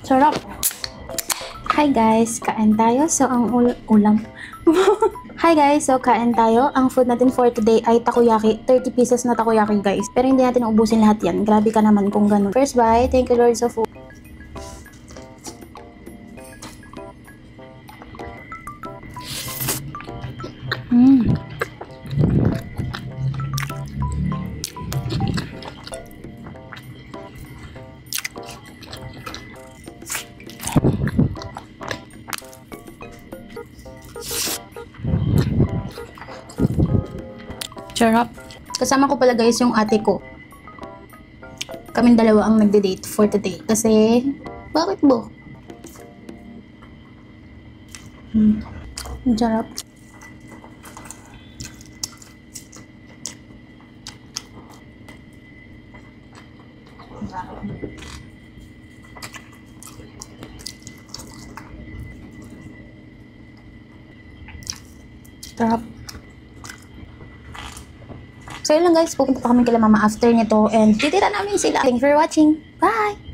Sarap. Hi guys, kain tayo. So, ang ulam. Hi guys, so kain tayo. Ang food natin for today ay takoyaki. 30 pieces na takoyaki guys. Pero hindi natin ubusin lahat yan. Grabe ka naman kung ganun. First bite. Thank you Lord sa food. Sarap. Kasama ko pala guys yung ate ko. Kaming dalawa ang nagde-date for today. Kasi, bakit bo? Ang sarap. Sarap. So yun lang guys, pupunta pa kami kila mama after nito and titira namin sila. Thanks for watching. Bye!